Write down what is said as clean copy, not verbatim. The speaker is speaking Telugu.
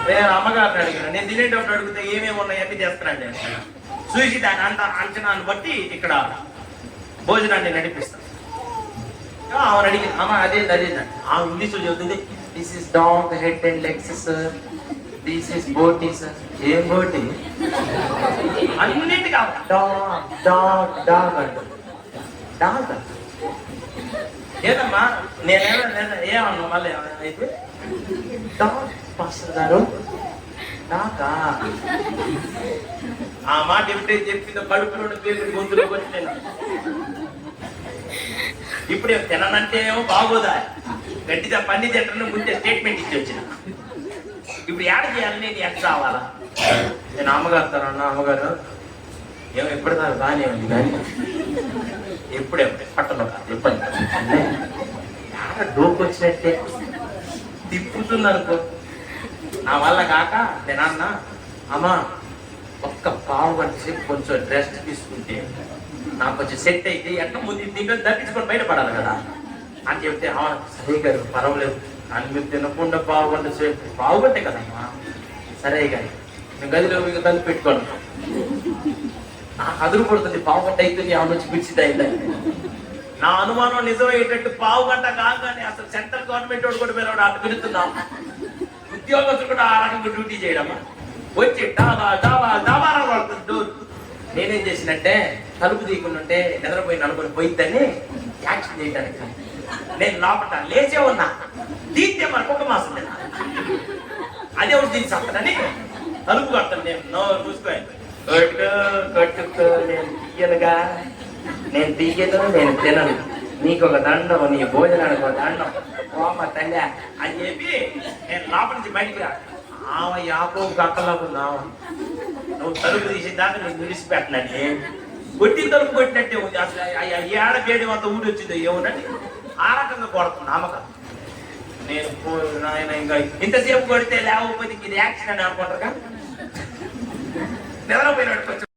నేను అమ్మగారిని అడిగాను. నేను తినేటప్పుడు అడిగితే ఏమేమి ఉన్నాయని చేస్తానండి. చూసి దాని అంచనాన్ని బట్టి ఇక్కడ భోజనాన్ని నడిపిస్తాను. ఆమెను అడిగింది, అమ్మ అదేంటి ఆ ఇంగ్లీష్లో చెబుతుంది, this is dog head and legs sir, this is బోటీ సార్. ఏం బోటీ? అన్నింటికి డాగ్ డాగ్ డాగ్ అంట. డాగ్ ఏదమ్మా? ఏమన్నా మళ్ళీ అయితే డాగ్ పాస్టర్ గారు డాగా ఆ మాట ఎప్పుడైతే చెప్పిందో కడుపులో పేరు గొంతులో వచ్చిన ఇప్పుడు తిననంటే ఏమో బాగోదా, గట్టిగా పన్ని తింటాను ముందే స్టేట్మెంట్ ఇచ్చి వచ్చిన. ఇప్పుడు యాడ్ చేయాలి, నేను ఎక్కడ రావాలా? నేను అమ్మగారు అన్న అమ్మగారు ఏమో ఎప్పటిదాకా బాగానే ఉంది కానీ ఎప్పుడెప్పుడు పట్టలో కాదు ఇబ్బంది యాడ డోపు వచ్చినట్టే తిప్పుతుంది అనుకో. నా వల్ల కాక నేను అన్న అమ్మ ఒక్క పావు గంట సేపు కొంచెం రెస్ట్ తీసుకుంటే నాకు కొంచెం సెట్ అయితే ఎట్లా ముందు దీంట్లో తప్పించుకొని బయటపడాలి కదా అని చెప్తే, సరే గారు పర్వాలేదు అని మీరు తినకుండా పావు గంట సేపు, పావు గంటే కదమ్మా సరే గారి నేను గదిలో మీకు తల్లి పెట్టుకోను. నాకు అదురు పడుతుంది, పావు గంట అవుతుంది ఆమె నుంచి పిలిచిది అయిందని. నా అనుమానం నిజమయ్యేటట్టు పావు గంట కాగానే అసలు సెంట్రల్ గవర్నమెంట్ వాడు కూడా మీరు అటు పిలుస్తున్నాం. ఉద్యోగస్తులు కూడా ఆ రకంగా డ్యూటీ చేయడమా వచ్చి డాబా డాబా డాబారా పడుతుంది డోర్. నేనేం చేసినట్టే తలుపు తీయకుండాంటే నిద్రపోయి నలుగురు పోయిద్దని యాక్షన్ చేయడానికి నేను లోపల లేచే ఉన్నా. దీంతే మనకు ఒక మాసం లేదా అదే ఒకటి దీన్ని సత్తనని తలుపు కడతాను. నేను నోరు చూసుకోవాలి కట్టుకో, నేను తీయనుగా, నేను తీయను, నేను తినను, నీకు ఒక దండం, నీ భోజనానికి ఒక దండం ఓమ తల్లి అని చెప్పి నేను లోపల నుంచి బయటికి రా. ఆమె యాకో గక్కలాగా ఉన్నావు, నువ్వు తలుపు తీసేదాకా నేను విడిచిపెట్టనని కొట్టి తలుపు కొట్టినట్టే ఉంది. అసలు ఏడ వేడి అంత ఊడి వచ్చిందో ఏముందని ఆ రకంగా కొడుతుంది నమ్మకం. నేను నాయన ఇంకా ఇంతసేపు కొడితే లేకపోతే ఇది యాక్షన్ అని అనుకుంటారుగా నిద్రపోయినట్టు